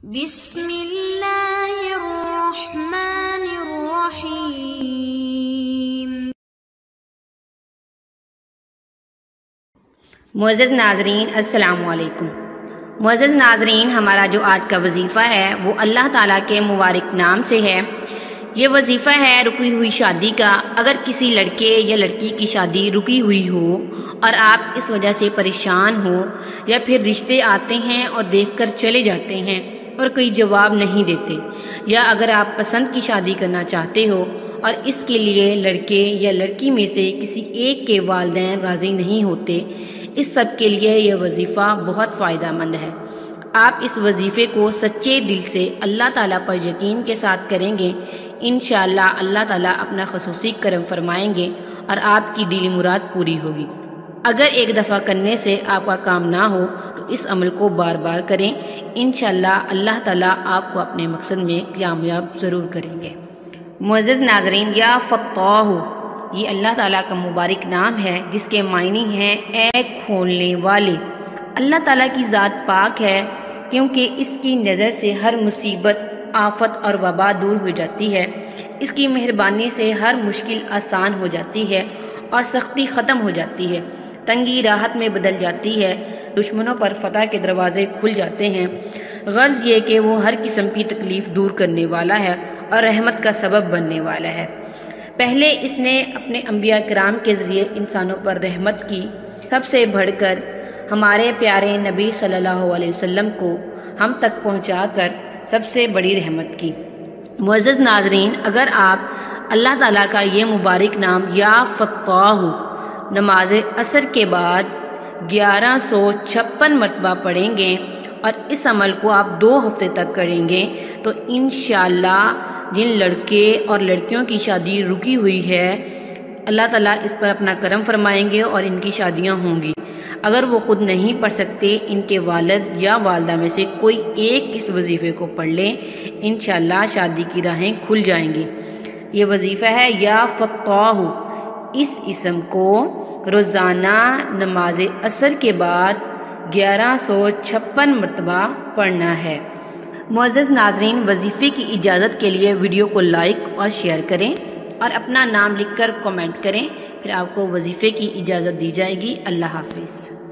بسم اللہ الرحمن الرحیم۔ معزز ناظرین السلام علیکم۔ معزز ناظرین، ہمارا جو آج کا وظیفہ ہے وہ اللہ تعالیٰ کے مبارک نام سے ہے۔ یہ وظیفہ ہے رکی ہوئی شادی کا۔ اگر کسی لڑکے یا لڑکی کی شادی رکی ہوئی ہو اور آپ اس وجہ سے پریشان ہو، یا پھر رشتے آتے ہیں اور دیکھ کر چلے جاتے ہیں اور کوئی جواب نہیں دیتے، یا اگر آپ پسند کی شادی کرنا چاہتے ہو اور اس کے لیے لڑکے یا لڑکی میں سے کسی ایک کے والدین راضی نہیں ہوتے، اس سب کے لیے یہ وظیفہ بہت فائدہ مند ہے۔ آپ اس وظیفے کو سچے دل سے اللہ تعالیٰ پر یقین کے ساتھ کریں گے، انشاءاللہ اللہ تعالیٰ اپنا خصوصی کرم فرمائیں گے اور آپ کی دلی مراد پوری ہوگی۔ اگر ایک دفعہ کرنے سے آپ کا کام نہ ہو تو اس عمل کو بار بار کریں، انشاءاللہ اللہ تعالیٰ آپ کو اپنے مقصد میں کامیاب ضرور کریں گے۔ معزز ناظرین، یا فتاح، یہ اللہ تعالیٰ کا مبارک نام ہے جس کے معنی ہیں اے کھولنے والے۔ اللہ تعالیٰ کی ذات پاک ہے کیونکہ اس کی نظر سے ہر مصیبت، آفت اور وبا دور ہو جاتی ہے۔ اس کی مہربانی سے ہر مشکل آسان ہو جاتی ہے اور سختی ختم ہو جاتی ہے، تنگی راحت میں بدل جاتی ہے، دشمنوں پر فتح کے دروازے کھل جاتے ہیں۔ غرض یہ کہ وہ ہر قسم کی تکلیف دور کرنے والا ہے اور رحمت کا سبب بننے والا ہے۔ پہلے اس نے اپنے انبیاء کرام کے ذریعے انسانوں پر رحمت کی، سب سے بڑھ کر ہمارے پیارے نبی صلی اللہ علیہ وسلم کو ہم تک پہنچا کر سب سے بڑی رحمت کی۔ معزز ناظرین، اگر آپ اللہ تعالیٰ کا یہ مبارک نام یا فتاح نماز عصر کے بعد 1156 مرتبہ پڑھیں گے اور اس عمل کو آپ 2 ہفتے تک کریں گے تو انشاءاللہ جن لڑکے اور لڑکیوں کی شادی رکی ہوئی ہے، اللہ تعالیٰ اس پر اپنا کرم فرمائیں گے اور ان کی شادیاں ہوں گی۔ اگر وہ خود نہیں پڑھ سکتے، ان کے والد یا والدہ میں سے کوئی ایک اس وظیفے کو پڑھ لیں، انشاءاللہ شادی کی راہیں کھل جائیں گی۔ یہ وظیفہ ہے یا فتاح۔ اس اسم کو روزانہ نماز عصر کے بعد 1156 مرتبہ پڑھنا ہے۔ معزز ناظرین، وظیفے کی اجازت کے لیے ویڈیو کو لائک اور شیئر کریں اور اپنا نام لکھ کر کمنٹ کریں، پھر آپ کو وظیفے کی اجازت دی جائے گی۔ اللہ حافظ۔